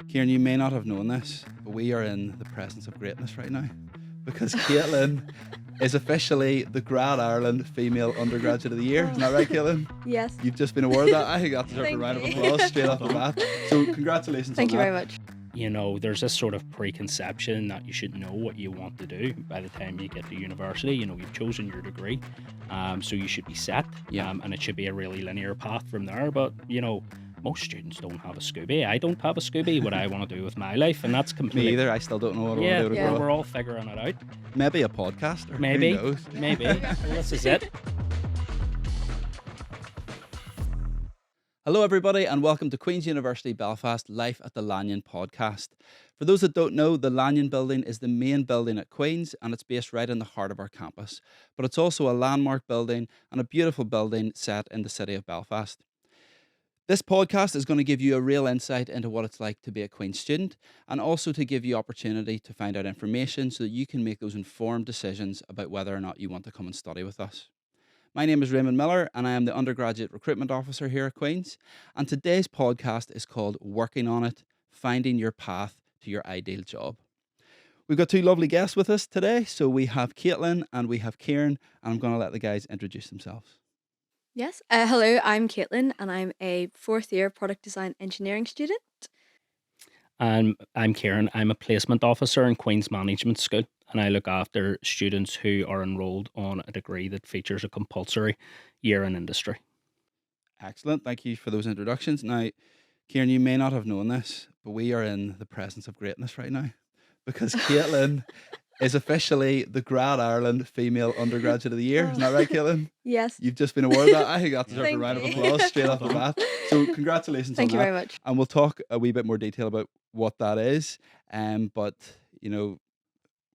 Ciaran, you may not have known this, but we are in the presence of greatness right now because Caitlin is officially the Grad Ireland Female Undergraduate of the Year. Isn't that right, Caitlin? Yes. You've just been awarded that. I think that deserves a Thank round of you. applause straight off the bat. So congratulations Thank on you that. very much. You know, there's this sort of preconception that you should know what you want to do by the time you get to university. You know, you've chosen your degree, so you should be set, and it should be a really linear path from there. But, you know, most students don't have a Scooby. I don't have a Scooby, what I want to do with my life, and that's Me completely... either. I still don't know what I want Yeah, to do with it. we're all figuring it out. Maybe a podcast. Or Maybe, Who knows? maybe. Well, this is it. Hello, everybody, and welcome to Queen's University Belfast Life at the Lanyon podcast. For those that don't know, the Lanyon building is the main building at Queen's, and it's based right in the heart of our campus. But it's also a landmark building and a beautiful building set in the city of Belfast. This podcast is going to give you a real insight into what it's like to be a Queen's student, and also to give you opportunity to find out information so that you can make those informed decisions about whether or not you want to come and study with us. My name is Raymond Miller, and I am the Undergraduate Recruitment Officer here at Queen's. And today's podcast is called Working on It, Finding Your Path to Your Ideal Job. We've got two lovely guests with us today. So we have Caitlin and we have Ciaran, and I'm going to let the guys introduce themselves. Yes. Hello, I'm Caitlin, and I'm a fourth year product design engineering student. And I'm Ciaran. I'm a placement officer in Queen's Management School, and I look after students who are enrolled on a degree that features a compulsory year in industry. Excellent. Thank you for those introductions. Now, Ciaran, you may not have known this, but we are in the presence of greatness right now because Caitlin is officially the Grad Ireland Female Undergraduate of the Year. Isn't that right, Caitlin? Yes. You've just been awarded that. I think that deserves a Thank round of you. applause straight off the bat. So congratulations Thank on you that. very much. And we'll talk a wee bit more detail about what that is. But, you know,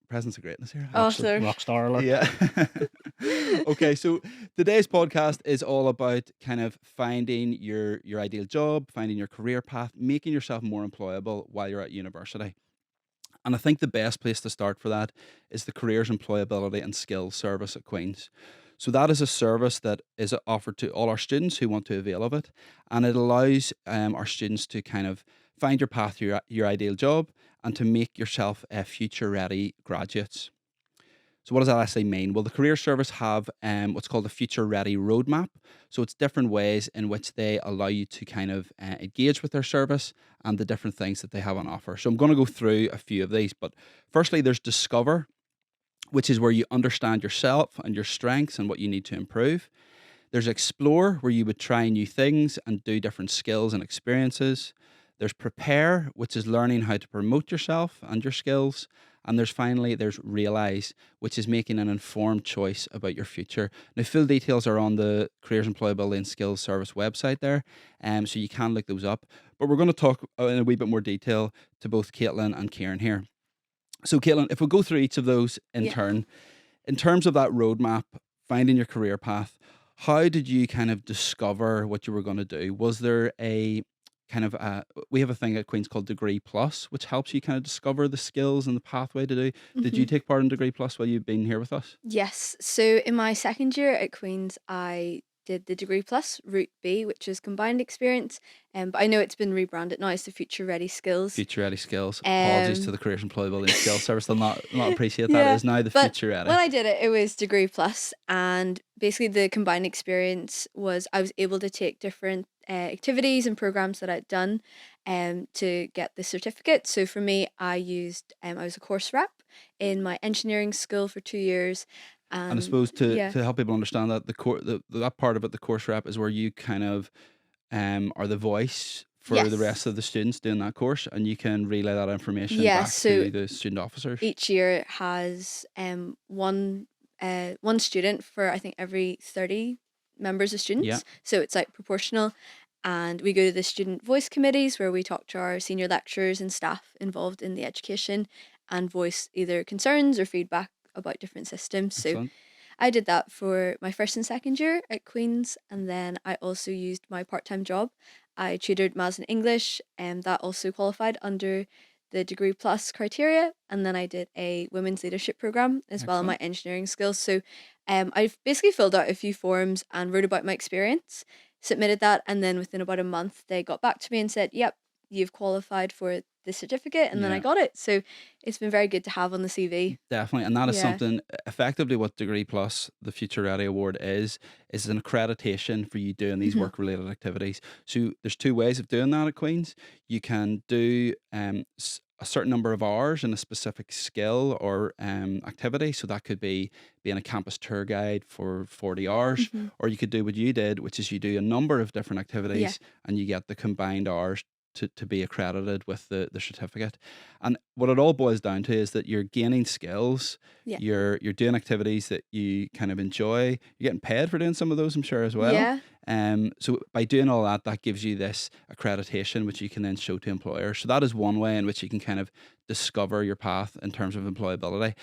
presence of greatness here. Awesome. Rockstar alert. Yeah. Okay, so today's podcast is all about kind of finding your ideal job, finding your career path, making yourself more employable while you're at university. And I think the best place to start for that is the Careers, Employability and Skills Service at Queen's. So that is a service that is offered to all our students who want to avail of it. And it allows our students to kind of find your path to your ideal job and to make yourself future-ready graduates. So what does that actually mean? Well, the Career Service have what's called a Future Ready Roadmap. So it's different ways in which they allow you to kind of engage with their service and the different things that they have on offer. So I'm going to go through a few of these. But firstly, there's Discover, which is where you understand yourself and your strengths and what you need to improve. There's Explore, where you would try new things and do different skills and experiences. There's Prepare, which is learning how to promote yourself and your skills. And there's Realize, which is making an informed choice about your future. Now, full details are on the Careers, Employability and Skills Service website there, so you can look those up. But we're going to talk in a wee bit more detail to both Caitlin and Ciaran here. So, Caitlin, if we go through each of those in turn, in terms of that roadmap, finding your career path, how did you kind of discover what you were going to do? Was there a kind of we have a thing at Queen's called Degree Plus, which helps you kind of discover the skills and the pathway to do. Did you take part in Degree Plus while you've been here with us? Yes. So in my second year at Queen's, I did the Degree Plus Route B, which is combined experience. But I know it's been rebranded now as the Future Ready Skills. Future Ready Skills. Apologies to the Careers, Employability and Skills Service. They'll not appreciate that. Yeah, It is now the but Future Ready. when I did it, it was Degree Plus, and basically the combined experience was I was able to take different activities and programs that I'd done to get the certificate. So for me, I was a course rep in my engineering school for 2 years. And I suppose to help people understand that that part of it, the course rep, is where you kind of are the voice for the rest of the students doing that course, and you can relay that information back to the student officers. Each year has one student for I think every 30 members of students. Yeah. So it's like proportional. And we go to the student voice committees where we talk to our senior lecturers and staff involved in the education and voice either concerns or feedback about different systems. Excellent. So I did that for my first and second year at Queen's, and then I also used my part-time job. I tutored Maths and English, and that also qualified under the Degree Plus criteria. And then I did a women's leadership program as well in my engineering skills. So I've basically filled out a few forms and wrote about my experience, submitted that, and then within about a month they got back to me and said, yep, you've qualified for the certificate, and then I Yeah. got it. So it's been very good to have on the CV. Definitely, and that is Yeah. something effectively what Degree Plus, the Future Ready Award is an accreditation for you doing these hmm work related activities. So there's two ways of doing that at Queen's. You can do a certain number of hours in a specific skill or activity. So that could be being a campus tour guide for 40 hours, hmm or you could do what you did, which is you do a number of different Yeah. activities and you get the combined hours to be accredited with the certificate. And what it all boils down to is that you're gaining skills, Yeah. you're doing activities that you kind of enjoy. You're getting paid for doing some of those, I'm sure, as well. Yeah. So by doing all that, that gives you this accreditation, which you can then show to employers. So that is one way in which you can kind of discover your path in terms of employability.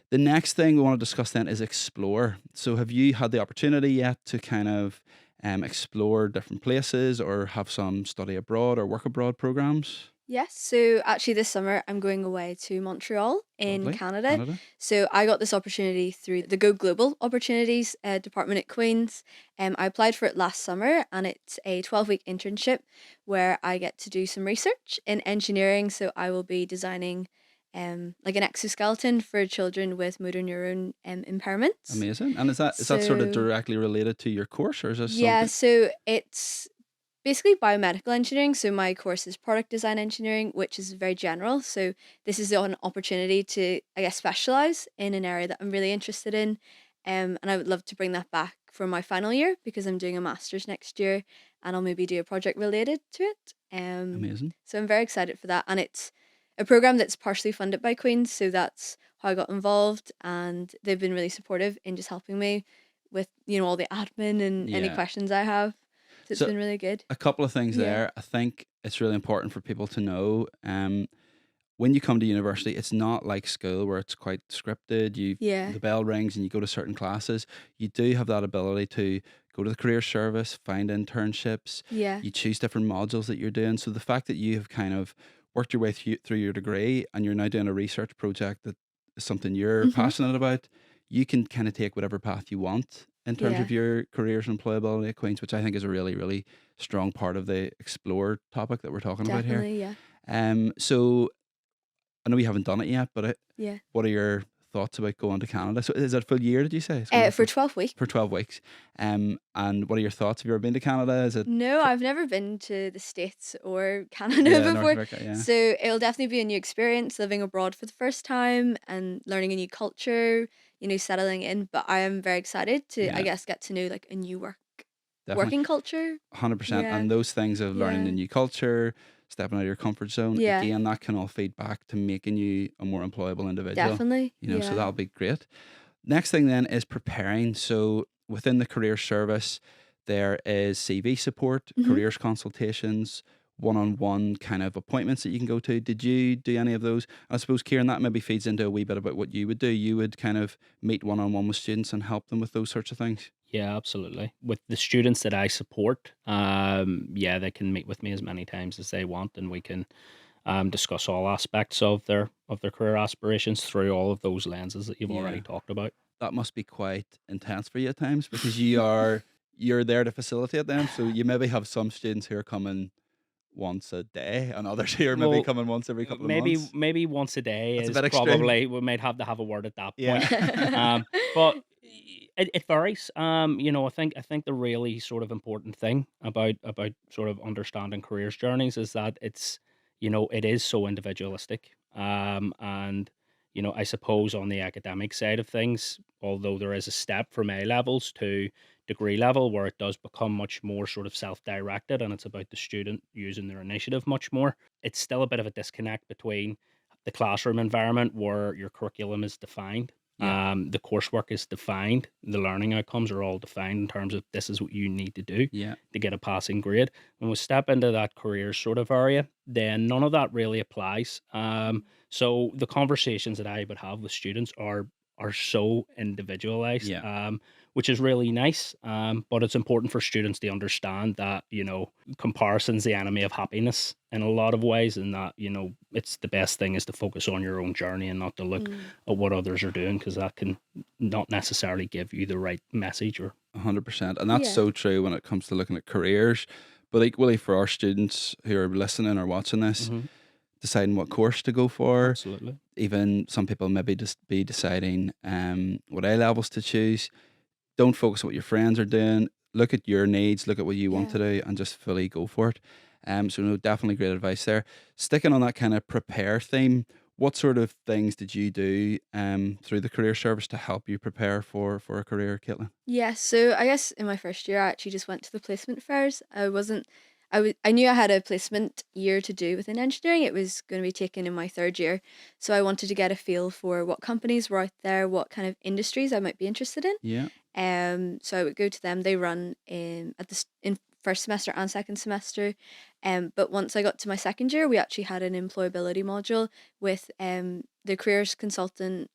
The next thing we want to discuss then is explore. So have you had the opportunity yet to kind of explore different places or have some study abroad or work abroad programs? Yes, so actually this summer I'm going away to Montreal in Lovely. Canada. Canada. So I got this opportunity through the Go Global Opportunities department at Queen's. I applied for it last summer, and it's a 12-week internship where I get to do some research in engineering. So I will be designing like an exoskeleton for children with motor neuron impairments. Amazing. And is that sort of So directly related to your course, or is this yeah, something? so it's basically biomedical engineering. So my course is product design engineering, which is very general. So this is an opportunity to, I guess, specialize in an area that I'm really interested in. And I would love to bring that back for my final year because I'm doing a master's next year, and I'll maybe do a project related to it. Amazing. So I'm very excited for that. And it's a program that's partially funded by Queen's. So that's how I got involved. And they've been really supportive in just helping me with, all the admin and any Yeah. questions I have. So it's So been really good. a couple of things Yeah. there. I think it's really important for people to know. When you come to university, it's not like school where it's quite scripted. Yeah. The bell rings and you go to certain classes. You do have that ability to go to the career service, find internships. Yeah. You choose different modules that you're doing. So the fact that you have kind of worked your way through your degree and you're now doing a research project that is something you're hmm passionate about, you can kind of take whatever path you want in terms Yeah. of your careers and employability at Queen's, which I think is a really, really strong part of the explore topic that we're talking about here. Definitely. Yeah. So I know you haven't done it yet, but Yeah. what are your thoughts about going to Canada? So is it a full year, did you say? It's going to be For 12 weeks. for 12 weeks. And what are your thoughts? Have you ever been to Canada? Is it, No, I've never been to the States or Canada yeah, North before. America? Yeah. So it'll definitely be a new experience living abroad for the first time and learning a new culture, settling in. But I am very excited to, I Yeah, guess, get to know like a new definitely. working culture. 100%. Yeah. And those things of learning the Yeah. new culture, stepping out of your comfort zone, Yeah. again, that can all feed back to making you a more employable individual. Definitely. So Yeah. that'll be great. Next thing then is preparing. So within the career service, there is CV support, hmm careers consultations, one-on-one kind of appointments that you can go to. Did you do any of those? I suppose, Ciaran, that maybe feeds into a wee bit about what you would do. You would kind of meet one-on-one with students and help them with those sorts of things. Yeah, absolutely. With the students that I support, yeah, they can meet with me as many times as they want, and we can discuss all aspects of their career aspirations through all of those lenses that you've already Yeah. talked about. That must be quite intense for you at times because you're there to facilitate them. So you maybe have some students who are coming once a day and others who are maybe Well, coming once every couple of maybe months. maybe once a day That's a is bit extreme. probably we might have to have a word at that point. Yeah. But it varies. I think the really sort of important thing about sort of understanding careers journeys is that it is so individualistic. And I suppose on the academic side of things, although there is a step from A levels to degree level where it does become much more sort of self-directed and it's about the student using their initiative much more, it's still a bit of a disconnect between the classroom environment where your curriculum is defined. Yeah. The coursework is defined, the learning outcomes are all defined in terms of this is what you need to do Yeah. to get a passing grade. When we step into that career sort of area, then none of that really applies. So the conversations that I would have with students are so individualized, Yeah. which is really nice. But it's important for students to understand that comparison's the enemy of happiness in a lot of ways, and that it's the best thing is to focus on your own journey and not to look Mm. at what others are doing, because that can not necessarily give you the right message. Or 100%. And that's Yeah. so true when it comes to looking at careers. But equally for our students who are listening or watching this, Mhm. deciding what course to go for. Absolutely. Even some people maybe just be deciding what A levels to choose. Don't focus on what your friends are doing. Look at your needs, look at what you want Yeah. to do, and just fully go for it. So no, definitely great advice there. Sticking on that kind of prepare theme, what sort of things did you do through the career service to help you prepare for a career, Caitlin? Yeah, so I guess in my first year, I actually just went to the placement fairs. I knew I had a placement year to do within engineering. It was going to be taken in my third year. So I wanted to get a feel for what companies were out there, what kind of industries I might be interested in. Yeah. So I would go to them. They run in first semester and second semester. But once I got to my second year, we actually had an employability module with the careers consultant,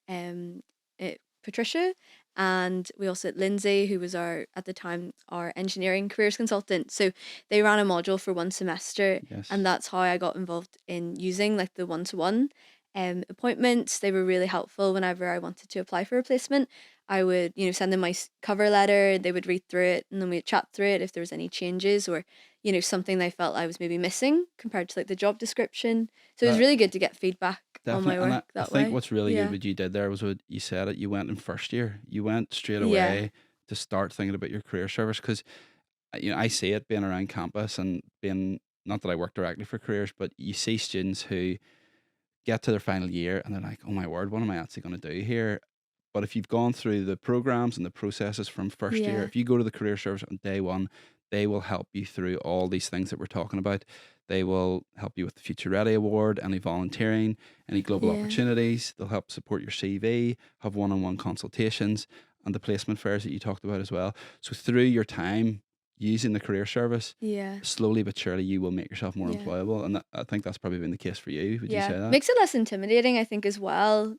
Patricia, and we also had Lindsay, who was at the time our engineering careers consultant. So they ran a module for one semester, Yes. and that's how I got involved in using like the one-to-one appointments. They were really helpful whenever I wanted to apply for a placement. I would, send them my cover letter, they would read through it, and then we'd chat through it if there was any changes or, something they felt I was maybe missing compared to like the job description. So it was That really good to get feedback on my definitely, and work I that think way. what's really good Yeah. what you did there was what you said it. You went in first year. You went straight Yeah. away to start thinking about your career service because I see it being around campus and being not that I work directly for careers, but you see students who get to their final year and they're like, "Oh my word, what am I actually going to do here?" But if you've gone through the programs and the processes from first year, Yeah. if you go to the career service on day one, they will help you through all these things that we're talking about. They will help you with the Future Ready Award, any volunteering, any global Yeah. opportunities. They'll help support your CV, have one-on-one consultations, and the placement fairs that you talked about as well. So through your time using the career service, Yeah. slowly but surely you will make yourself more Yeah. employable. And I think that's probably been the case for you. Would you Yeah. say that? Makes it less intimidating, I think, as well.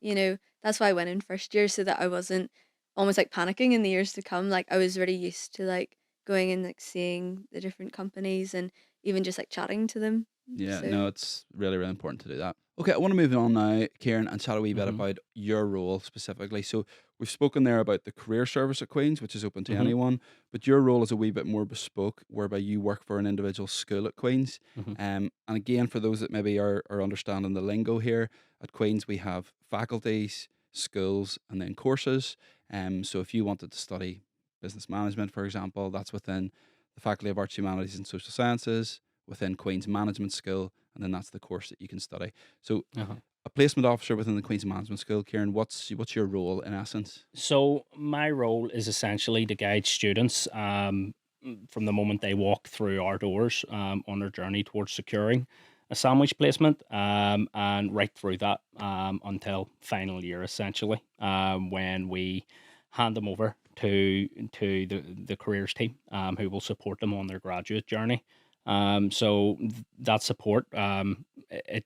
That's why I went in first year so that I wasn't almost like panicking in the years to come. Like I was really used to like going and like seeing the different companies and even just like chatting to them. Yeah, So no, it's really, really important to do that. Okay, I want to move on now, Ciaran, and chat a wee bit Mm-hmm. about your role specifically. So we've spoken there about the career service at Queen's, which is open to Mm-hmm. anyone, but your role is a wee bit more bespoke, whereby you work for an individual school at Queen's. Mm-hmm. And again, for those that maybe are understanding the lingo here, at Queen's we have faculties, schools, and then courses. So if you wanted to study business management, for example, that's within the Faculty of Arts, Humanities, and Social Sciences within Queen's Management School, and then that's the course that you can study. So, Uh-huh. a placement officer within the Queen's Management School, Ciaran, what's your role in essence? So my role is essentially to guide students from the moment they walk through our doors on their journey towards securing a sandwich placement and right through that until final year, essentially, when we hand them over to the careers team who will support them on their graduate journey. That support, it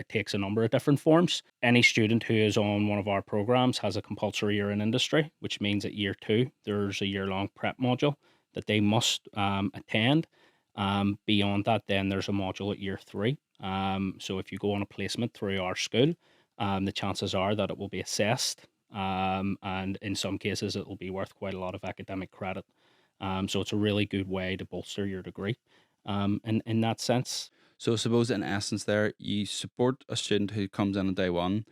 takes a number of different forms. Any student who is on one of our programs has a compulsory year in industry, which means at year two, there's a year-long prep module that they must attend. Beyond that, then there's a module at year three. So if you go on a placement through our school, the chances are that it will be assessed. And in some cases, it will be worth quite a lot of academic credit. So it's a really good way to bolster your degree in that sense. So, I suppose in essence, there you support a student who comes in on day one.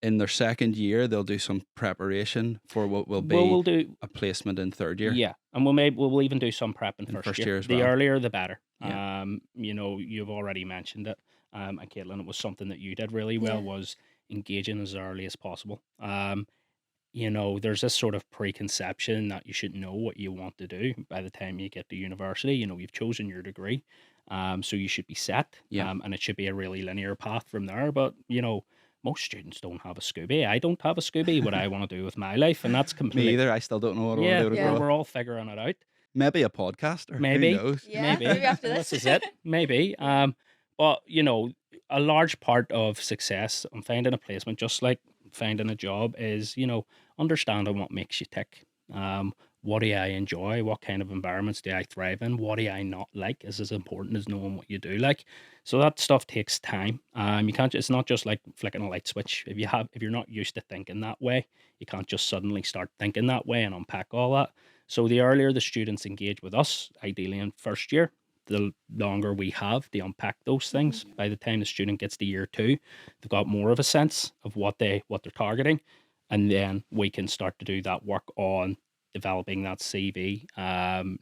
In their second year, they'll do some preparation for what will Well, be we'll do, a placement in third year, yeah, and we'll even do some prep in in first first year. year as The well. earlier, the better. Yeah, You've already mentioned it, and Caitlin, it was something that you did really well yeah. was engaging as early as possible. There's this sort of preconception that you should know what you want to do by the time you get to university. You've chosen your degree, so you should be set, yeah. and it should be a really linear path from there. But most students don't have a Scooby. I don't have a Scooby. What I want to do with my life, and that's Me complete. either. I still don't know what I want to Yeah, do to Yeah. grow we're up. we're all figuring it out. Maybe a podcaster. Who Maybe, knows? Yeah. maybe Maybe after this this. is it. Maybe. But a large part of success on finding a placement, just like finding a job, is understanding what makes you tick. What do I enjoy? What kind of environments do I thrive in? What do I not like? Is as important as knowing what you do like. So that stuff takes time. You can't. It's not just like flicking a light switch. If you're not used to thinking that way, you can't just suddenly start thinking that way and unpack all that. So the earlier the students engage with us, ideally in first year, the longer we have to unpack those things. By the time the student gets to year 2, they've got more of a sense of what they're targeting, and then we can start to do that work on developing that CV,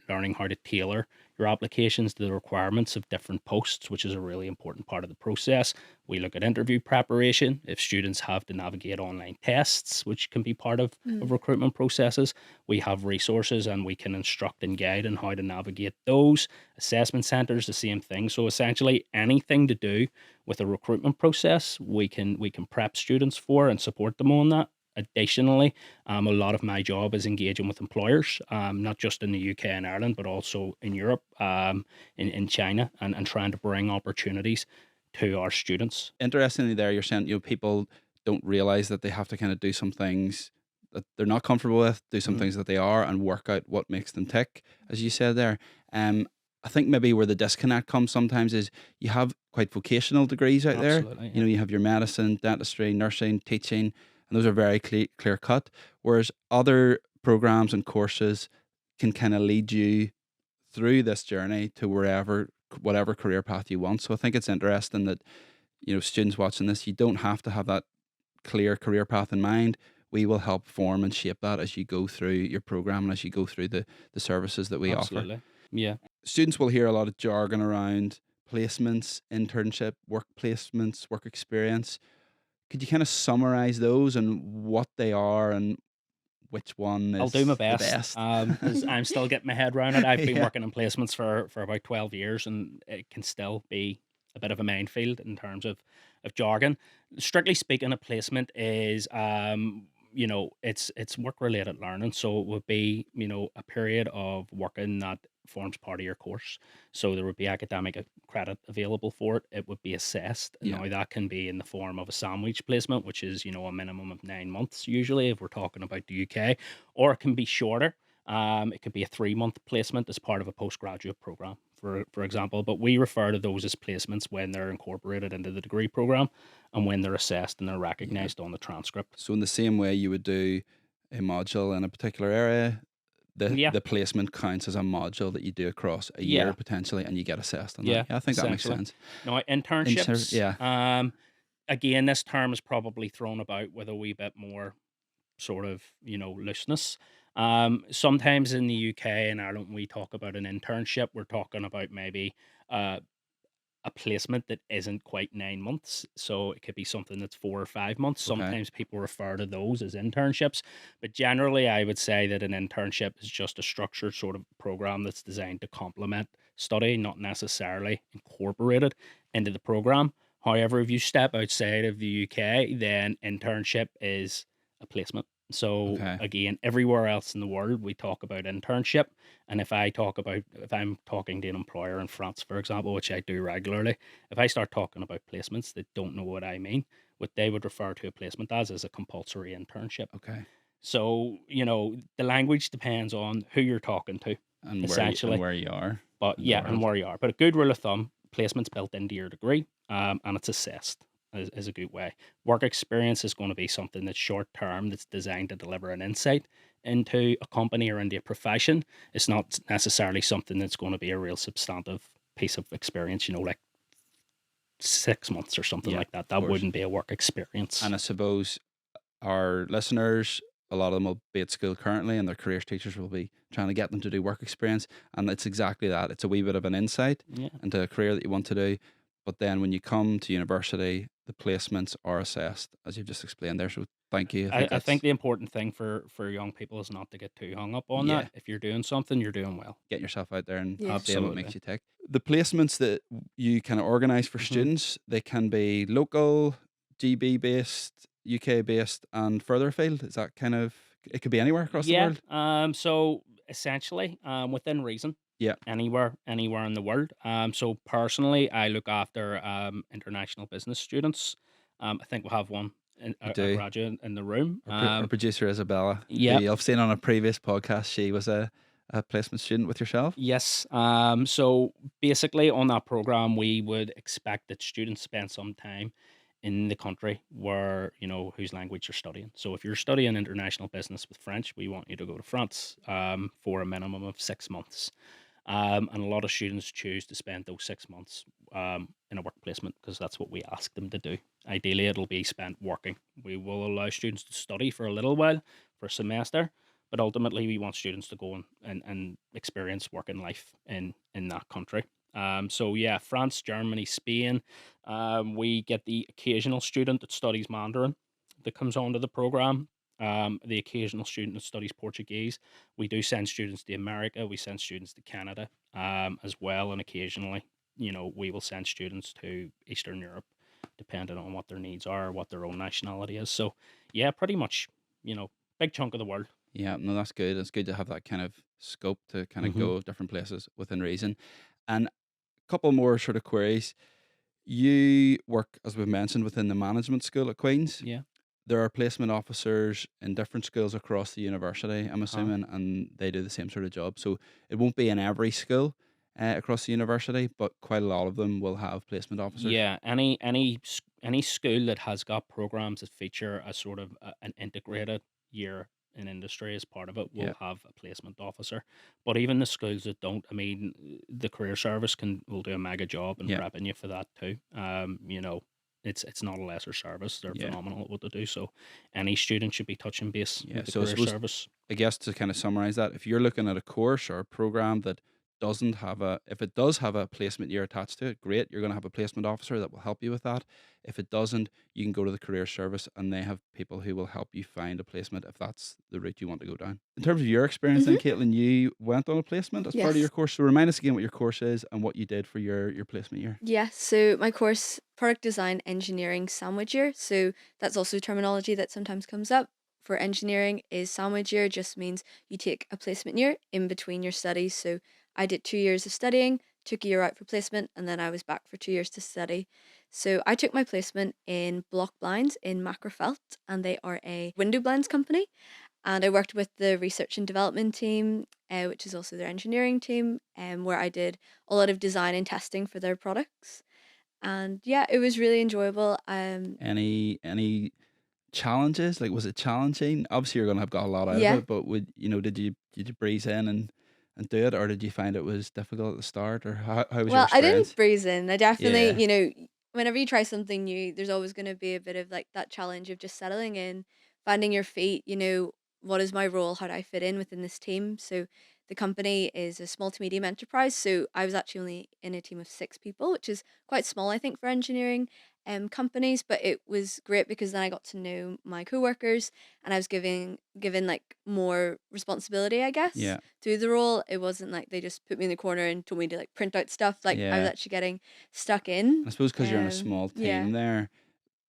learning how to tailor your applications to the requirements of different posts, which is a really important part of the process. We look at interview preparation. If students have to navigate online tests, which can be part of recruitment processes, we have resources and we can instruct and guide on how to navigate those. Assessment centers, the same thing. So essentially anything to do with a recruitment process, we can prep students for and support them on that. Additionally, a lot of my job is engaging with employers, not just in the UK and Ireland, but also in Europe, in China, and trying to bring opportunities to our students. Interestingly, there you're saying, people don't realize that they have to kind of do some things that they're not comfortable with, do some things that they are, and work out what makes them tick, as you said there. I think maybe where the disconnect comes sometimes is you have quite vocational degrees out there. Absolutely, You know, you have your medicine, dentistry, nursing, teaching, and those are very clear cut. Whereas other programs and courses can kind of lead you through this journey to whatever career path you want. So I think it's interesting that, students watching this, you don't have to have that clear career path in mind. We will help form and shape that as you go through your program and as you go through the services that we offer. absolutely. Yeah. Students will hear a lot of jargon around placements, internship, work placements, work experience. Could you kind of summarize those and what they are and which one I'll is do my the best. best? 'Cause I'm still getting my head around it. I've been Yeah. working in placements for about 12 years, and it can still be a bit of a minefield in terms of jargon. Strictly speaking, a placement is it's work related learning. So it would be, a period of working that forms part of your course. So there would be academic credit available for it. It would be assessed. Yeah. Now that can be in the form of a sandwich placement, which is, a minimum of 9 months usually if we're talking about the UK, or it can be shorter. It could be a 3-month placement as part of a postgraduate program, for example. But we refer to those as placements when they're incorporated into the degree program and when they're assessed and they're recognized on the transcript. So in the same way you would do a module in a particular area, Yeah, the placement counts as a module that you do across a year yeah, potentially, and you get assessed on yeah. that. Yeah, I think that makes Essentially. sense. Now internships. Yeah. Again, this term is probably thrown about with a wee bit more sort of, looseness. Sometimes in the UK and Ireland, when we talk about an internship, we're talking about maybe uh, a placement that isn't quite 9 months. So it could be something that's 4 or 5 months. Okay. Sometimes people refer to those as internships. But generally, I would say that an internship is just a structured sort of program that's designed to complement study, not necessarily incorporated into the program. However, if you step outside of the UK, then internship is a placement. So Okay. again, everywhere else in the world, we talk about internship. And if I'm talking to an employer in France, for example, which I do regularly, if I start talking about placements that don't know what I mean, what they would refer to a placement as is a compulsory internship. Okay. So, the language depends on who you're talking to, And essentially. where you are But in the yeah, and world. where you are. But a good rule of thumb, placement's built into your degree, and it's assessed is a good way. Work experience is going to be something that's short term, that's designed to deliver an insight into a company or into a profession. It's not necessarily something that's going to be a real substantive piece of experience, like 6 months or something Yeah, like that. of That course. wouldn't be a work experience. And I suppose our listeners, a lot of them will be at school currently, and their careers teachers will be trying to get them to do work experience. And it's exactly that. It's a wee bit of an insight Yeah. into a career that you want to do. But then when you come to university, the placements are assessed, as you've just explained there. So thank you. I think the important thing for young people is not to get too hung up on Yeah. that. If you're doing something, you're doing well. Getting yourself out there and Yeah. seeing what Absolutely. makes you tick. The placements that you kind of organise for students, they can be local, GB based, UK based, and further afield. Is that kind of, it could be anywhere across the world? So essentially, within reason. Yeah. Anywhere in the world. So personally, I look after international business students. I think we'll have one a do. graduate in the room. Our producer Isabella, yeah. who I've seen on a previous podcast, she was a placement student with yourself. Yes. So basically, on that program, we would expect that students spend some time in the country where whose language you're studying. So if you're studying international business with French, we want you to go to France for a minimum of 6 months. And a lot of students choose to spend those 6 months in a work placement because that's what we ask them to do. Ideally, it'll be spent working. We will allow students to study for a little while, for a semester, but ultimately we want students to go and experience working life in that country. So yeah, France, Germany, Spain. We get the occasional student that studies Mandarin that comes onto the program. The occasional student that studies Portuguese. We do send students to America. We send students to Canada as well, and occasionally, we will send students to Eastern Europe, depending on what their needs are, what their own nationality is. So yeah, pretty much, big chunk of the world. Yeah, no, that's good. It's good to have that kind of scope to kind of Mm-hmm. go different places within reason. And a couple more sort of queries. You work, as we've mentioned, within the management school at Queen's. Yeah. There are placement officers in different schools across the university, I'm Uh-huh. assuming, and they do the same sort of job. So it won't be in every school across the university, but quite a lot of them will have placement officers. Yeah, any school that has got programs that feature a sort of an integrated year in industry as part of it Yeah, will have a placement officer. But even the schools that don't, I mean, the career service will do a mega job in yeah, prepping you for that too. It's not a lesser service; they're yeah, phenomenal at what they do. So, any student should be touching base yeah. with the So I career suppose, service. I guess to kind of summarize that, if you're looking at a course or a program that doesn't have if it does have a placement year attached to it, great, you're going to have a placement officer that will help you with that. If it doesn't, you can go to the career service and they have people who will help you find a placement if that's the route you want to go down. In terms of your experience then, Mhm. Caitlin, you went on a placement as part of your Yes. course. So remind us again what your course is and what you did for your placement year. Yeah, so my course, product design engineering sandwich year. So that's also terminology that sometimes comes up. For engineering is sandwich year just means you take a placement year in between your studies. So I did 2 years of studying, took a year out for placement, and then I was back for 2 years to study. So I took my placement in block blinds in Macrofelt, and they are a window blinds company. And I worked with the research and development team, which is also their engineering team, where I did a lot of design and testing for their products. And yeah, it was really enjoyable. Any challenges? Like, was it challenging? Obviously, you're gonna have got a lot out of Yeah. it, but did you breeze in and do it, or did you find it was difficult at the start, or how was your Well, I didn't experience? breeze in. I definitely, Yeah, whenever you try something new, there's always going to be a bit of like that challenge of just settling in, finding your feet, what is my role? How do I fit in within this team? So the company is a small to medium enterprise. So I was actually only in a team of 6 people, which is quite small, I think, for engineering companies, but it was great because then I got to know my coworkers and I was given like more responsibility, I guess, yeah, through the role. It wasn't like they just put me in the corner and told me to like print out stuff. Like I was yeah. actually getting stuck in. I suppose because you're in a small Yeah. team there,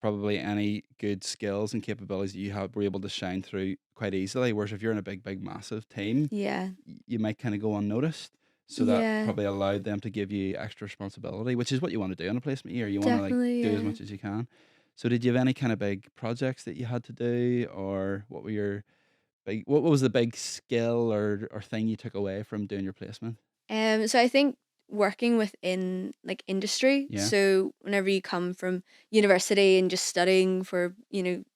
probably any good skills and capabilities that you have were able to shine through quite easily. Whereas if you're in a big, massive team, Yeah. you might kind of go unnoticed. So that Yeah. probably allowed them to give you extra responsibility, which is what you want to do in a placement year. You want to like Definitely, do as yeah. much as you can. So did you have any kind of big projects that you had to do, or what were your what was the big skill or thing you took away from doing your placement? So I think working within like industry. Yeah, So whenever you come from university and just studying for,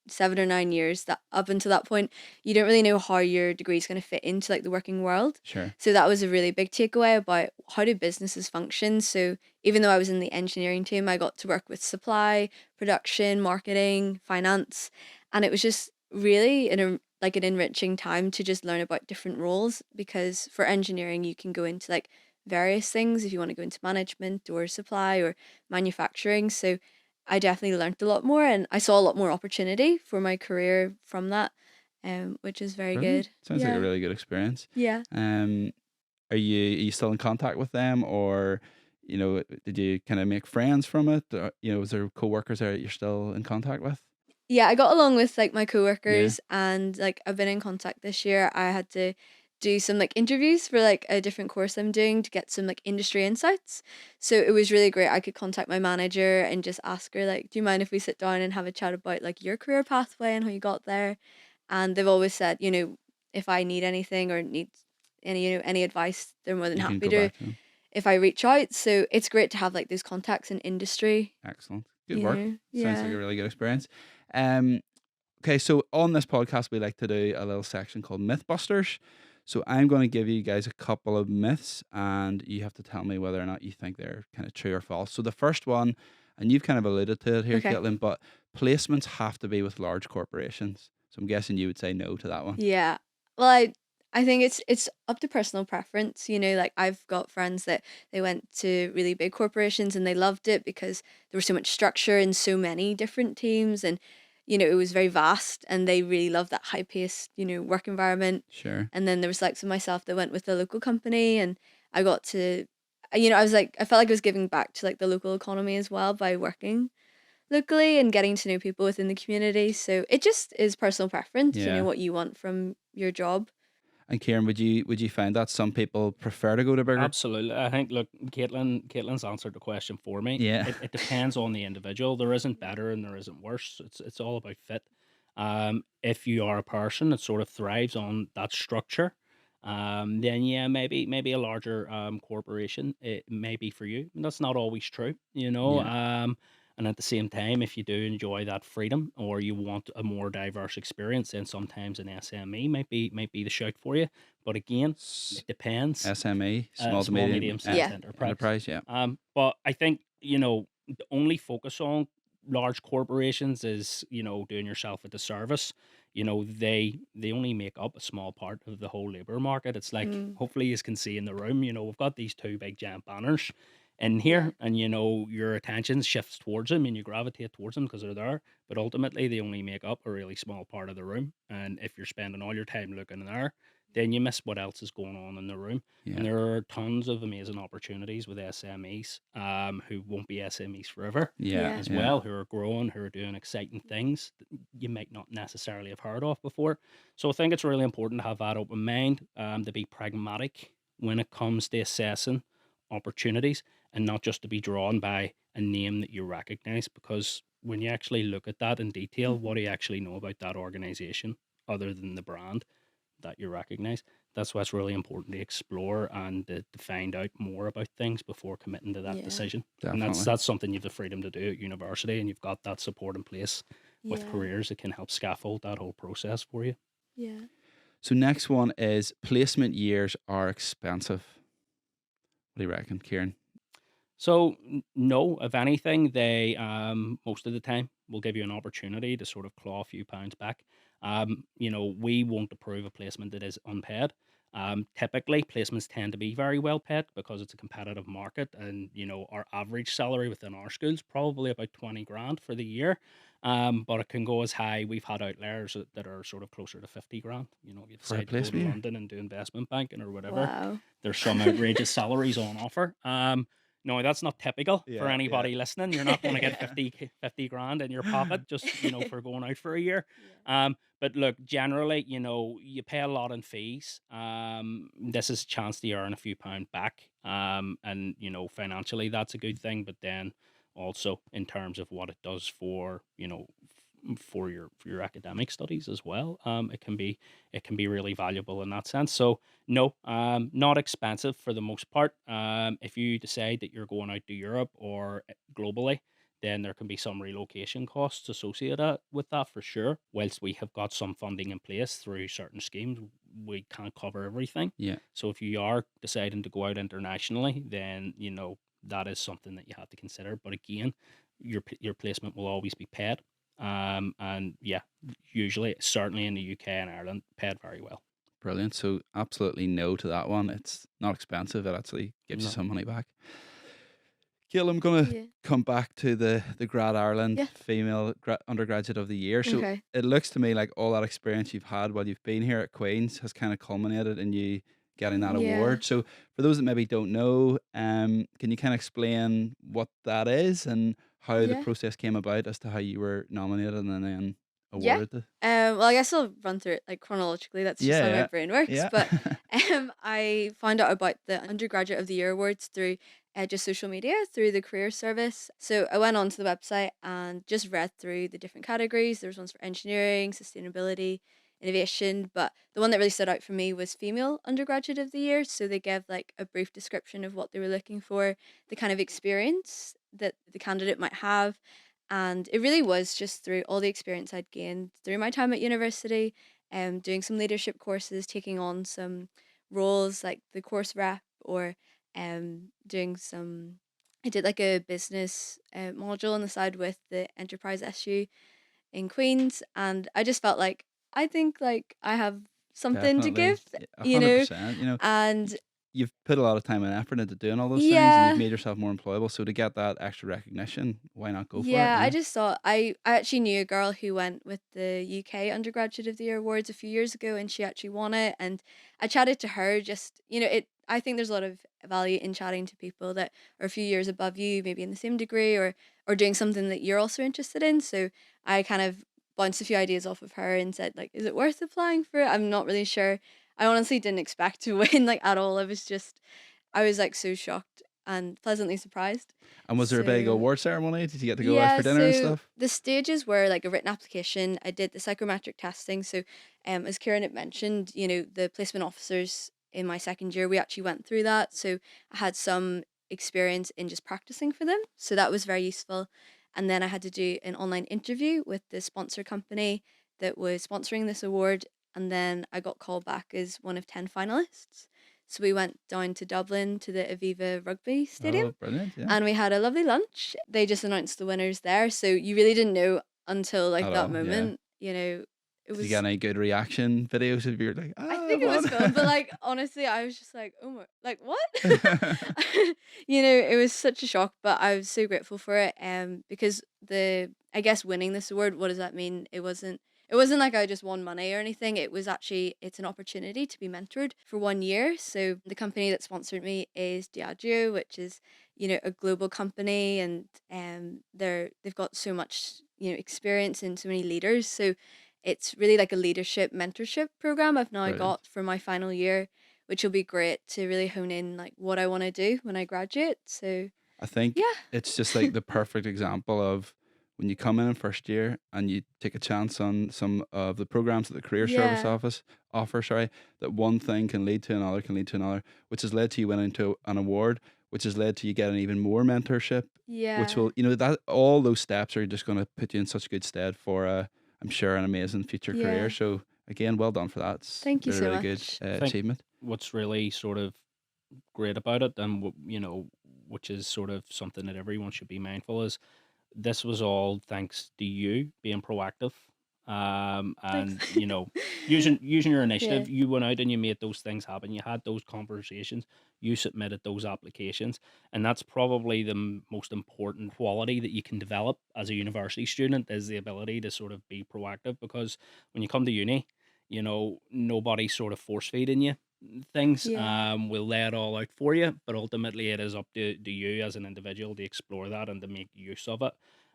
7 or 9 years, that up until that point, you don't really know how your degree is going to fit into like the working world. sure. So that was a really big takeaway about how do businesses function. So even though I was in the engineering team, I got to work with supply, production, marketing, finance, and it was just really like an enriching time to just learn about different roles because for engineering you can go into like various things if you want to go into management or supply or manufacturing. So I definitely learned a lot more and I saw a lot more opportunity for my career from that, which is very Brilliant. good. Sounds like a Yeah. really good experience. Yeah. Um, are you still in contact with them, or did you kind of make friends from it? Or, is there coworkers there that you're still in contact with? Yeah, I got along with like my Yeah, coworkers and like I've been in contact this year. I had to do some like interviews for like a different course I'm doing to get some like industry insights. So it was really great. I could contact my manager and just ask her like, "Do you mind if we sit down and have a chat about like your career pathway and how you got there?" And they've always said, if I need anything or need any advice, they're more than you can happy go to back to them. if I reach out. So it's great to have like those contacts in industry, Excellent. Good work. Sounds like Yeah. a really good experience. Um, okay, so on this podcast, we like to do a little section called Mythbusters. So I'm going to give you guys a couple of myths, and you have to tell me whether or not you think they're kind of true or false. So the first one, and you've kind of alluded to it here, Okay. Caitlin, but placements have to be with large corporations. So I'm guessing you would say no to that one. Yeah. Well, I think it's up to personal preference. Like I've got friends that they went to really big corporations and they loved it because there was so much structure and so many different teams, and it was very vast, and they really loved that high paced work environment. Sure. And then there was like of myself that went with a local company, and I got to I was like I felt like I was giving back to like the local economy as well by working locally and getting to know people within the community. So it just is personal preference, Yeah. what you want from your job. And Kieran, would you find that some people prefer to go to bigger? Absolutely. I think, look, Caitlin's answered the question for me. Yeah. It depends on the individual. There isn't better and there isn't worse. It's all about fit. If you are a person that sort of thrives on that structure, then yeah, maybe a larger corporation it may be for you. And that's not always true, you know. Yeah. And at the same time, if you do enjoy that freedom or you want a more diverse experience, then sometimes an SME might be the shout for you. But again, S- it depends. SME, small to Small, medium medium Yeah. sized enterprise. enterprise. Yeah. But I think, the only focus on large corporations is, doing yourself a disservice. They only make up a small part of the whole labor market. It's like, Mm, hopefully you can see in the room, we've got these two big giant banners in yeah. here, and your attention shifts towards them and you gravitate towards them because they're there. But ultimately, they only make up a really small part of the room. And if you're spending all your time looking there, then you miss what else is going on in the room. Yeah. And there are tons of amazing opportunities with SMEs who won't be SMEs forever Yeah. as Yeah. well, who are growing, who are doing exciting things that you might not necessarily have heard of before. So I think it's really important to have that open mind, to be pragmatic when it comes to assessing opportunities and not just to be drawn by a name that you recognize. Because when you actually look at that in detail, what do you actually know about that organization other than the brand that you recognize? That's why it's really important to explore and to find out more about things before committing to that Yeah. decision. And Definitely. that's something you've the freedom to do at university, and you've got that support in place with Yeah. careers that can help scaffold that whole process for you. Yeah. So next one is placement years are expensive. What do you reckon, Kieran? So no, if anything, they most of the time will give you an opportunity to sort of claw a few pounds back. We won't approve a placement that is unpaid. Typically, placements tend to be very well paid because it's a competitive market, and our average salary within our school is probably about 20 grand for the year. But it can go as high. We've had outliers that are sort of closer to 50 grand. If you For a decide to go to placement year? London and do investment banking or whatever, Wow. there's some outrageous salaries on offer. No, that's not typical for Yeah. anybody listening. You're not going to get Yeah. 50 grand in your pocket just, for going out for a year. Yeah. But look, generally, you pay a lot in fees. This is a chance to earn a few pound back. And, financially, that's a good thing. But then also in terms of what it does for, for your academic studies as well, it can be really valuable in that sense. So no, not expensive for the most part. If you decide that you're going out to Europe or globally, then there can be some relocation costs associated with that for sure. Whilst we have got some funding in place through certain schemes, we can't cover everything. Yeah. So if you are deciding to go out internationally, then that is something that you have to consider. But again, your placement will always be paid. And yeah, usually, certainly in the UK and Ireland, paid very well. Brilliant. So absolutely no to that one. It's not expensive. It actually gives you No. some money back. Gail, I'm going to Yeah. come back to the Grad Ireland Yeah. female undergraduate of the year. So Okay. it looks to me like all that experience you've had while you've been here at Queen's has kind of culminated in you getting that Yeah. award. So for those that maybe don't know, can you kind of explain what that is and how the Yeah. process came about as to how you were nominated and then Yeah. awarded the? Well, I guess I'll run through it like chronologically. That's just how my Yeah, brain works. yeah. But I found out about the Undergraduate of the Year awards through just social media, through the career service. So I went onto the website and just read through the different categories. There was ones for engineering, sustainability, innovation, but the one that really stood out for me was female undergraduate of the year. So they gave like a brief description of what they were looking for, the kind of experience that the candidate might have. And it really was just through all the experience I'd gained through my time at university, doing some leadership courses, taking on some roles like the course rep, or doing some. I did like a business module on the side with the enterprise SU in Queens, and I just felt like I think like I have something to Definitely. give, Yeah, you know, 100%. You know, y and you've put a lot of time and effort into doing all those things, and you've yeah. made yourself more employable, so to get that extra recognition, why not go for it, Yeah, you I know? just thought I actually knew a girl who went with the UK Undergraduate of the Year awards a few years ago, and she actually won it. And I chatted to her. Just it. I think there's a lot of value in chatting to people that are a few years above you, maybe in the same degree, or doing something that you're also interested in. So I kind of bounced a few ideas off of her and said like, is it worth applying for it? I'm not really sure. I honestly didn't expect to win like at all. I was like so shocked and pleasantly surprised. And was there a big So award ceremony? Did you get to go out yeah, for dinner and so stuff? the stages were like a written application. I did the psychometric testing. So, as Ciaran had mentioned, the placement officers in my second year, we actually went through that. So I had some experience in just practicing for them. So that was very useful. And then I had to do an online interview with the sponsor company that was sponsoring this award. And then I got called back as one of 10 finalists. So we went down to Dublin to the Aviva Rugby Stadium, Oh, brilliant, yeah. and we had a lovely lunch. They just announced the winners there, so you really didn't know until like At that all, yeah. moment. It Did you get was. any good reaction videos of you like, I "Ah, think I've it was filmed, but won." like honestly, I was just like, oh my, like what? It was such a shock, but I was so grateful for it. Because I guess winning this award, what does that mean? It wasn't like I just won money or anything. It's an opportunity to be mentored for 1 year. So the company that sponsored me is Diageo, which is, a global company, and they've got so much, experience and so many leaders. So it's really like a leadership mentorship program I've now Brilliant. got for my final year, which will be great to really hone in like what I want to do when I graduate. So I think yeah. it's just like the perfect example of when you come in first year and you take a chance on some of the programs that the career service Yeah. office offer, sorry, that one thing can lead to another, which has led to you winning to an award, which has led to you getting even more mentorship, which Yeah. will, that all those steps are just going to put you in such good stead for I'm sure an amazing future career. Yeah. So again, well done for that. It's Thank you really, so really good much. I think achievement. what's really sort of great about it, and which is sort of something that everyone should be mindful, is this was all thanks to you being proactive, Thanks. and using your Yeah. initiative. You went out and you made those things happen. You had those conversations. You submitted those applications, and that's probably the most important quality that you can develop as a university student, is the ability to sort of be proactive. Because when you come to uni, nobody's sort of force feeding you things. Yeah. We'll lay it all out for you, but ultimately it is up to you as an individual to explore that and to make use of it.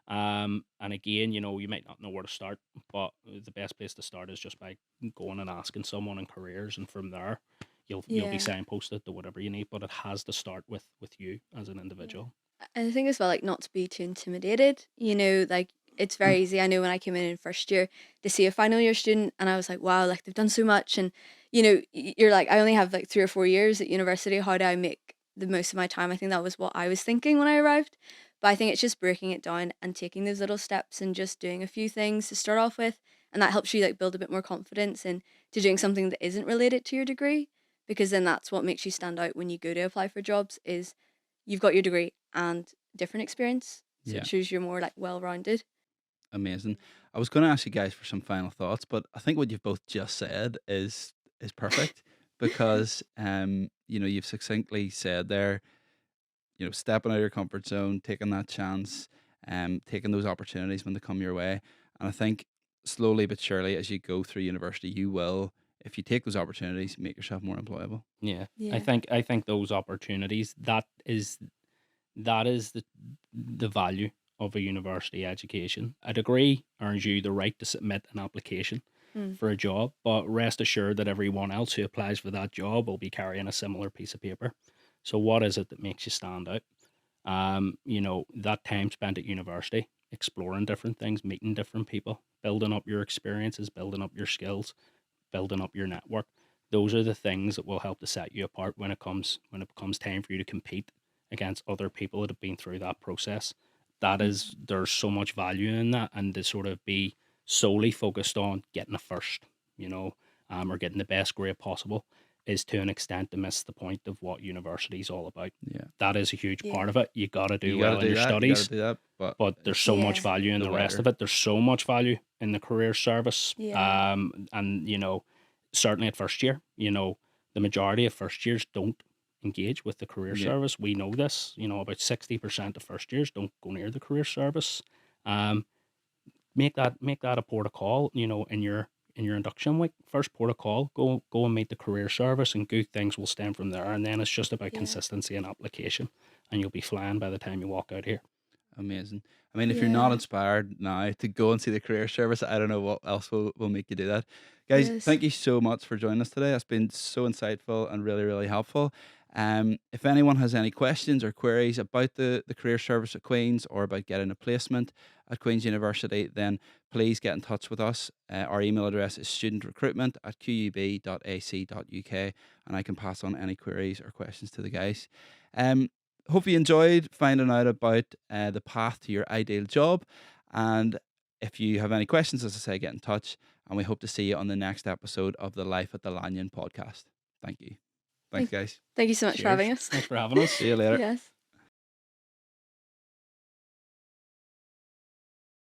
And again, you might not know where to start, but the best place to start is just by going and asking someone in careers, and from there, you'll be Yeah. signposted to whatever you need. But it has to start with you as an Yeah. individual. And I think as well, like not to be too intimidated, like it's very easy. I know when I came in first year to see a final year student, and I was like, wow, like they've done so much. And, you're like, I only have like 3 or 4 years at university. How do I make the most of my time? I think that was what I was thinking when I arrived. But I think it's just breaking it down and taking those little steps and just doing a few things to start off with. And that helps you like build a bit more confidence into doing something that isn't related to your degree. Because then that's what makes you stand out when you go to apply for jobs is you've got your degree and different experience, so it Yeah. shows you're more like well-rounded. Amazing. I was going to ask you guys for some final thoughts, but I think what you've both just said is perfect because you've succinctly said there, stepping out of your comfort zone, taking that chance, taking those opportunities when they come your way. And I think slowly but surely as you go through university, you will, if you take those opportunities, make yourself more employable. Yeah, I Yeah. think I think those opportunities, that is the value of a university education. A degree earns you the right to submit an application Mm. for a job, but rest assured that everyone else who applies for that job will be carrying a similar piece of paper. So, what is it that makes you stand out? That time spent at university, exploring different things, meeting different people, building up your experiences, building up your skills, building up your network. Those are the things that will help to set you apart when it becomes time for you to compete against other people that have been through that process. Mm. There's so much value in that, and to sort of be solely focused on getting a first. or getting the best grade possible, is to an extent to miss the point of what university is all about. Yeah. That is a huge part Yeah. of it. You got to do You well gotta in do your that. You gotta studies, do that. But but there's so much Yeah. value in the the rest of wider. it. There's so much value in the career service. Yeah. And certainly at first year, the majority of first years don't engage with the career Yeah. service. We know this. About 60% of first years don't go near the career service. Um, make that a port of call. In your induction week, first port of call, go and meet the career service, and good things will stem from there. And then it's just about Yeah. consistency and application, and you'll be flying by the time you walk out here. Amazing. I mean, if you're not Yeah. inspired now to go and see the career service, I don't know what else will make you do that. Guys, Yes. thank you so much for joining us today. It's been so insightful and really, really helpful. If anyone has any questions or queries about the career service at Queen's or about getting a placement at Queen's University, then please get in touch with us. Our email address is studentrecruitment@qub.ac.uk, and I can pass on any queries or questions to the guys. Hope you enjoyed finding out about the path to your ideal job. And if you have any questions, as I say, get in touch. And we hope to see you on the next episode of the Life at the Lanyon podcast. Thank you. Thanks, guys. Thank you so much for having Cheers. us. Thanks for having us. See you later. Yes.